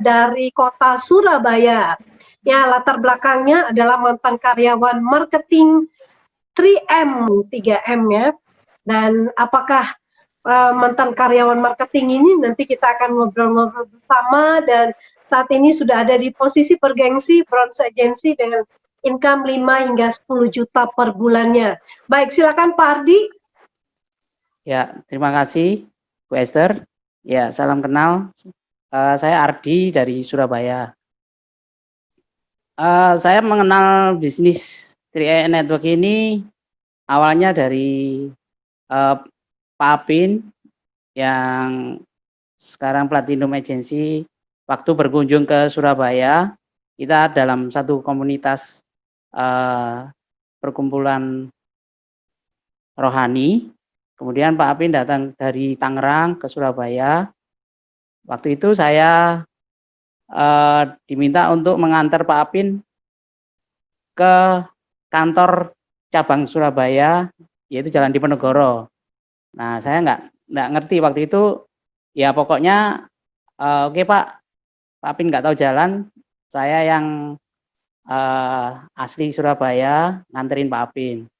dari kota Surabaya. Ya, latar belakangnya adalah mantan karyawan marketing 3M ya. Dan apakah mantan karyawan marketing ini nanti kita akan ngobrol-ngobrol bersama, dan saat ini sudah ada di posisi bergengsi Bronze Agency dengan income 5 hingga 10 juta per bulannya. Baik, silakan Pak Ardi. Ya, terima kasih Bu Esther. Ya, salam kenal. Saya Ardi dari Surabaya. Saya mengenal bisnis 3E Network ini awalnya dari Pak Apin yang sekarang Platinum Agency. Waktu berkunjung ke Surabaya, kita dalam satu komunitas perkumpulan rohani. Kemudian Pak Apin datang dari Tangerang ke Surabaya. Waktu itu saya diminta untuk mengantar Pak Apin ke kantor cabang Surabaya, yaitu Jalan Diponegoro. Nah, saya nggak ngerti waktu itu. Ya pokoknya oke Pak Apin nggak tahu jalan, saya yang asli Surabaya nganterin Pak Apin.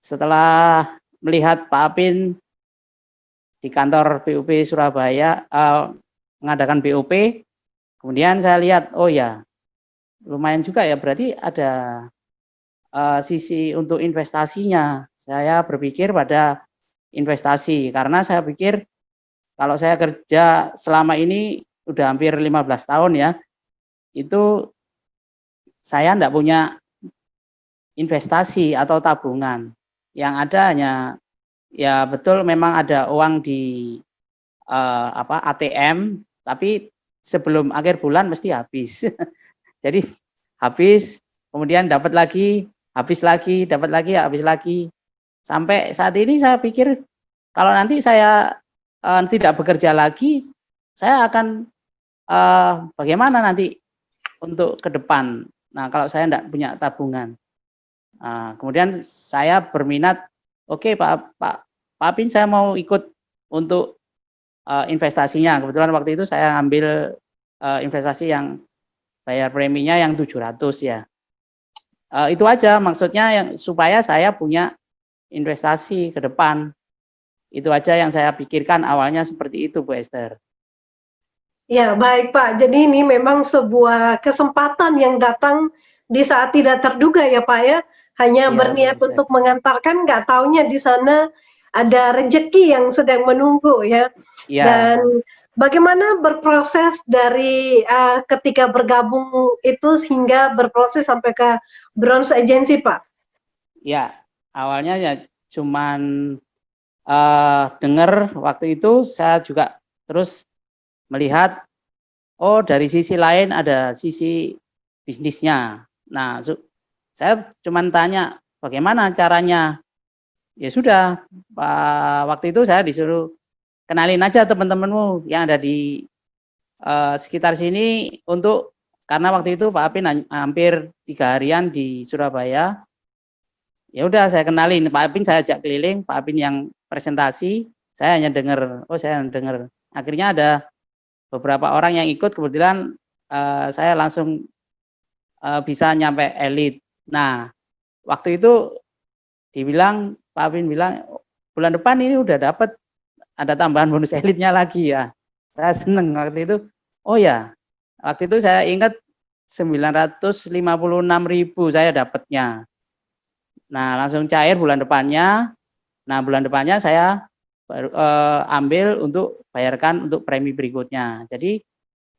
Setelah melihat Pak Apin di kantor BUP Surabaya mengadakan BUP, kemudian saya lihat, oh ya lumayan juga ya, berarti ada sisi untuk investasinya. Saya berpikir pada investasi, karena saya pikir kalau saya kerja selama ini udah hampir 15 tahun ya, itu saya enggak punya investasi atau tabungan. Yang ada hanya ya betul memang ada uang di ATM, tapi sebelum akhir bulan mesti habis. Jadi habis, kemudian dapat lagi, habis lagi, dapat lagi, habis lagi. Sampai saat ini saya pikir kalau nanti saya tidak bekerja lagi, saya akan bagaimana nanti untuk ke depan. Nah, kalau saya tidak punya tabungan. Kemudian saya berminat, oke Pak Apin, saya mau ikut untuk investasinya. Kebetulan waktu itu saya ambil investasi yang bayar preminya yang 700 ya. Itu aja maksudnya, yang supaya saya punya investasi ke depan. Itu aja yang saya pikirkan awalnya, seperti itu Bu Esther. Ya, baik Pak. Jadi ini memang sebuah kesempatan yang datang di saat tidak terduga ya Pak ya. Hanya Ya, berniat untuk mengantarkan, nggak taunya di sana ada rejeki yang sedang menunggu ya. Ya. Dan bagaimana berproses dari ketika bergabung itu hingga berproses sampai ke Bronze Agency Pak? Ya, awalnya ya cuman dengar waktu itu, saya juga terus melihat, oh dari sisi lain ada sisi bisnisnya. Nah, saya cuman tanya bagaimana caranya. Ya sudah, waktu itu saya disuruh kenalin aja teman-temanmu yang ada di sekitar sini, karena waktu itu Pak Apin hampir 3 harian di Surabaya. Ya udah saya kenalin Pak Apin, saya ajak keliling, Pak Apin yang presentasi, saya hanya dengar, Akhirnya ada beberapa orang yang ikut, kebetulan saya langsung bisa nyampe elit. Nah, waktu itu Pak Apin bilang, bulan depan ini udah dapat ada tambahan bonus elitnya lagi ya. Saya seneng waktu itu. Oh ya, waktu itu saya ingat 956.000 saya dapatnya. Nah, langsung cair bulan depannya. Nah, bulan depannya saya baru ambil untuk bayarkan untuk premi berikutnya. Jadi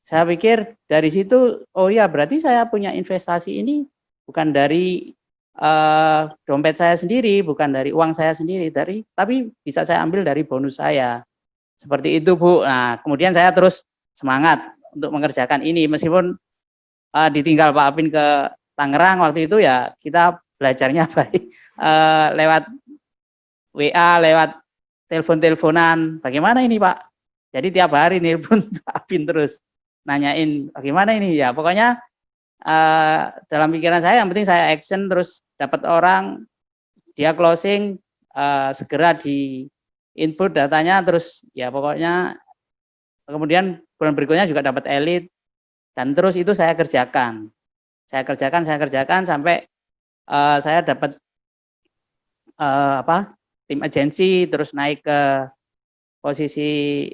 saya pikir dari situ, oh ya berarti saya punya investasi ini bukan dari dompet saya sendiri, bukan dari uang saya sendiri, tapi bisa saya ambil dari bonus saya. Seperti itu Bu. Nah, kemudian saya terus semangat untuk mengerjakan ini, meskipun ditinggal Pak Apin ke Tangerang waktu itu, ya kita belajarnya baik lewat WA, lewat telepon-teleponan. Bagaimana ini Pak? Jadi tiap hari nelpon Pak Apin terus nanyain bagaimana ini ya. Pokoknya dalam pikiran saya yang penting saya action, terus dapat orang, dia closing, segera di input datanya, terus ya pokoknya kemudian bulan berikutnya juga dapat elit. Dan terus itu saya kerjakan sampai saya dapat tim agensi, terus naik ke posisi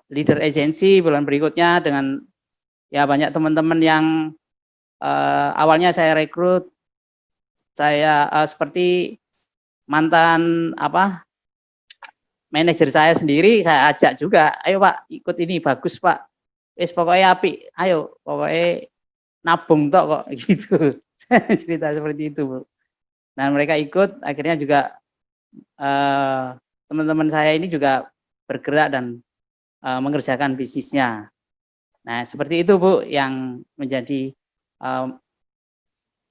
leader agensi bulan berikutnya dengan ya banyak teman-teman yang awalnya saya rekrut, saya seperti mantan manajer saya sendiri, saya ajak juga, ayo Pak ikut ini, bagus Pak, wis pokoknya api, ayo pokoknya nabung tok kok gitu. Cerita seperti itu Bu. Nah mereka ikut, akhirnya juga teman-teman saya ini juga bergerak dan mengerjakan bisnisnya. Nah seperti itu Bu yang menjadi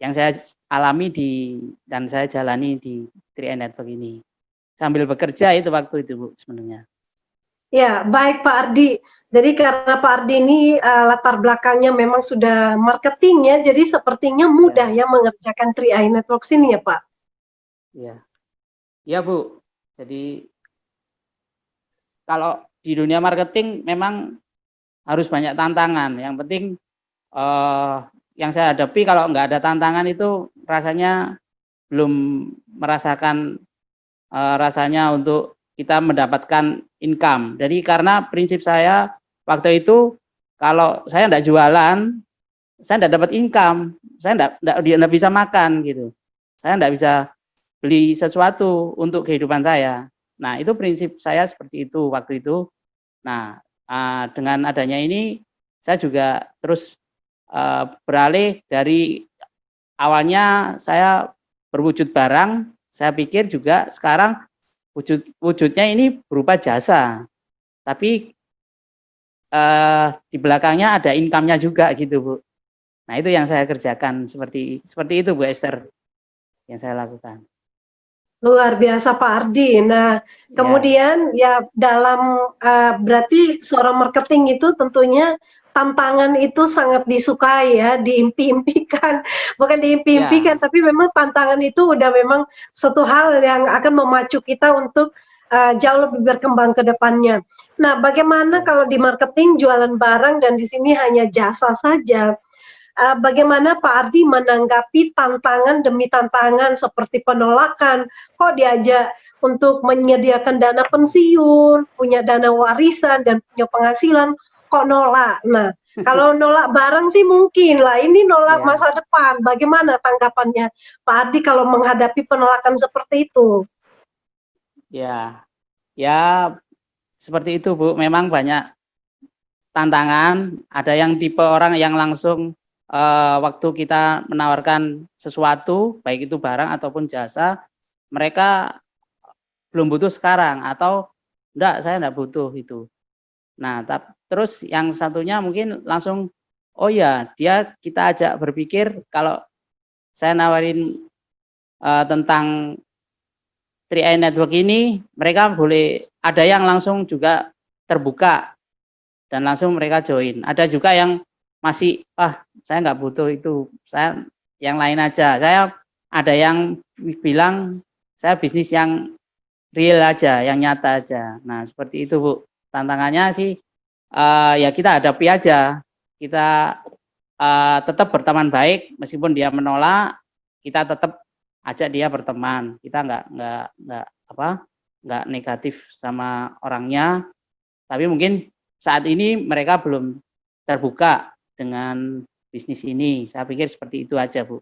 yang saya alami dan saya jalani di 3i Network ini. Sambil bekerja itu waktu itu Bu sebenarnya. Ya, baik Pak Ardi. Jadi karena Pak Ardi ini latar belakangnya memang sudah marketing ya, jadi sepertinya mudah ya mengerjakan 3i Network ini ya Pak. Iya. Iya Bu. Jadi kalau di dunia marketing memang harus banyak tantangan. Yang penting yang saya hadapi kalau nggak ada tantangan itu rasanya belum merasakan rasanya untuk kita mendapatkan income. Jadi karena prinsip saya waktu itu kalau saya enggak jualan, saya enggak dapat income, saya enggak bisa makan gitu. Saya enggak bisa beli sesuatu untuk kehidupan saya. Nah, itu prinsip saya seperti itu waktu itu. Nah, dengan adanya ini saya juga terus beralih dari awalnya saya berwujud barang, saya pikir juga sekarang wujudnya ini berupa jasa, tapi di belakangnya ada income-nya juga gitu Bu. Nah itu yang saya kerjakan seperti itu Bu Esther, yang saya lakukan. Luar biasa Pak Ardi. Nah kemudian ya dalam berarti seorang marketing itu tentunya tantangan itu sangat disukai ya, diimpi-impikan, bukan diimpi-impikan, tapi memang tantangan itu udah memang suatu hal yang akan memacu kita untuk jauh lebih berkembang ke depannya. Nah, bagaimana kalau di marketing jualan barang dan di sini hanya jasa saja? Bagaimana Pak Ardi menanggapi tantangan demi tantangan seperti penolakan? Kok diajak untuk menyediakan dana pensiun, punya dana warisan dan punya penghasilan, kok nolak? Nah, kalau nolak barang sih mungkin lah, ini nolak masa depan. Bagaimana tanggapannya Pak Ardi kalau menghadapi penolakan seperti itu? Ya seperti itu Bu. Memang banyak tantangan. Ada yang tipe orang yang langsung waktu kita menawarkan sesuatu, baik itu barang ataupun jasa, mereka belum butuh sekarang atau enggak, saya enggak butuh itu. Nah, terus yang satunya mungkin langsung, oh ya, kita ajak berpikir kalau saya nawarin tentang 3i Network ini, mereka boleh, ada yang langsung juga terbuka dan langsung mereka join. Ada juga yang masih, saya nggak butuh itu, saya yang lain aja. Saya ada yang bilang saya bisnis yang real aja, yang nyata aja. Nah seperti itu Bu. Tantangannya sih ya kita hadapi aja. Kita tetap berteman baik meskipun dia menolak, kita tetap ajak dia berteman. Kita nggak negatif sama orangnya. Tapi mungkin saat ini mereka belum terbuka dengan bisnis ini. Saya pikir seperti itu aja, Bu.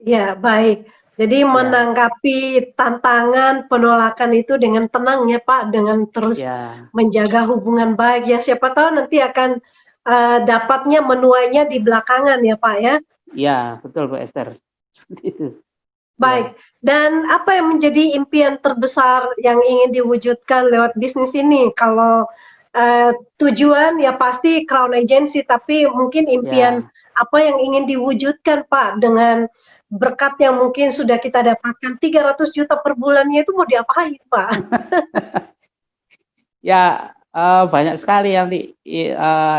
Ya, baik. Jadi menanggapi tantangan penolakan itu dengan tenang ya Pak, dengan terus menjaga hubungan baik ya. Siapa tahu nanti akan dapatnya menuainya di belakangan ya Pak ya. Iya, betul Bu Esther. Seperti itu. Baik. Dan apa yang menjadi impian terbesar yang ingin diwujudkan lewat bisnis ini? Kalau tujuan ya pasti Crown Agency, tapi mungkin impian apa yang ingin diwujudkan Pak dengan berkat yang mungkin sudah kita dapatkan 300 juta per bulannya, itu mau diapain Pak? Ya banyak sekali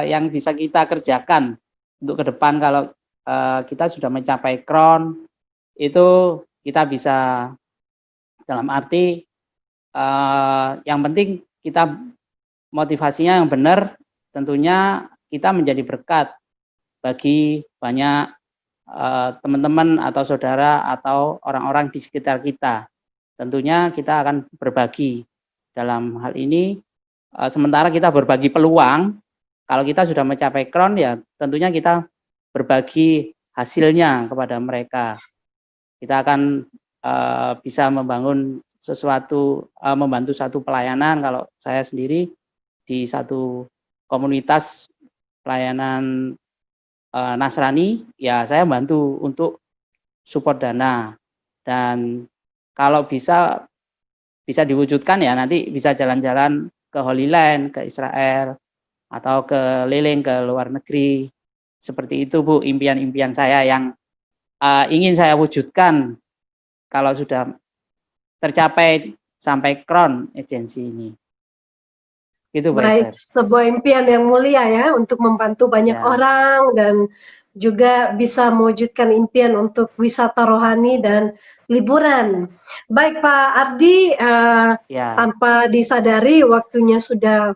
yang bisa kita kerjakan untuk ke depan. Kalau kita sudah mencapai Crown, itu kita bisa, dalam arti yang penting kita motivasinya yang benar, tentunya kita menjadi berkat bagi banyak teman-teman atau saudara atau orang-orang di sekitar kita. Tentunya kita akan berbagi dalam hal ini. Sementara kita berbagi peluang, kalau kita sudah mencapai crown ya tentunya kita berbagi hasilnya kepada mereka. Kita akan bisa membangun sesuatu, membantu satu pelayanan. Kalau saya sendiri di satu komunitas pelayanan Nasrani, ya saya bantu untuk support dana. Dan kalau bisa diwujudkan ya nanti bisa jalan-jalan ke Holy Land, ke Israel, atau keliling ke luar negeri. Seperti itu Bu, impian-impian saya yang ingin saya wujudkan kalau sudah tercapai sampai crown agensi ini. Gitu Bu Baik, Esther. sebuah impian yang mulia ya untuk membantu banyak orang dan juga bisa mewujudkan impian untuk wisata rohani dan liburan. Baik Pak Ardi, tanpa disadari waktunya sudah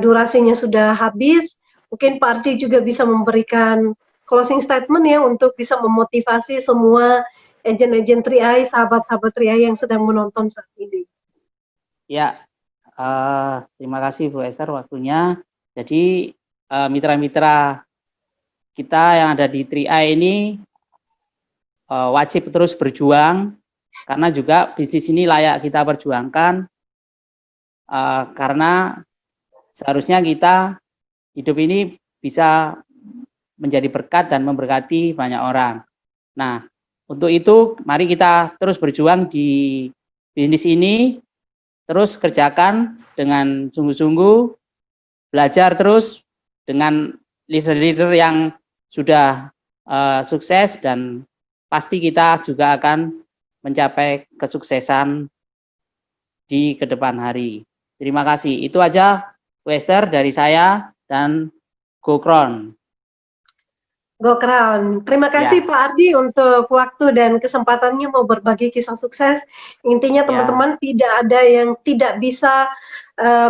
durasinya sudah habis, mungkin Pak Ardi juga bisa memberikan closing statement ya untuk bisa memotivasi semua agen-agen Tri-Eye, sahabat-sahabat Tri-Eye yang sedang menonton saat ini. Ya, terima kasih Bu Esther waktunya. Jadi mitra-mitra kita yang ada di Tri-Eye ini wajib terus berjuang karena juga bisnis ini layak kita perjuangkan karena seharusnya kita hidup ini bisa menjadi berkat dan memberkati banyak orang. Nah, untuk itu mari kita terus berjuang di bisnis ini, terus kerjakan dengan sungguh-sungguh, belajar terus dengan leader-leader yang sudah sukses dan pasti kita juga akan mencapai kesuksesan di kedepan hari. Terima kasih. Itu aja Bu Esther dari saya dan Go Crown. Go Crown. Terima kasih Pak Ardi untuk waktu dan kesempatannya mau berbagi kisah sukses. Intinya teman-teman tidak ada yang tidak bisa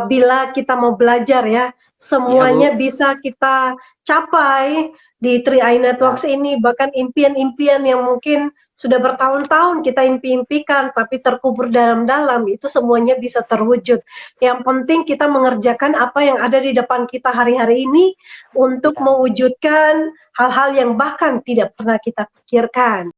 bila kita mau belajar ya. Semuanya bisa kita capai di Tri-Eye Networks ini, bahkan impian-impian yang mungkin sudah bertahun-tahun kita impi-impikan tapi terkubur dalam-dalam, itu semuanya bisa terwujud. Yang penting kita mengerjakan apa yang ada di depan kita hari-hari ini untuk mewujudkan hal-hal yang bahkan tidak pernah kita pikirkan.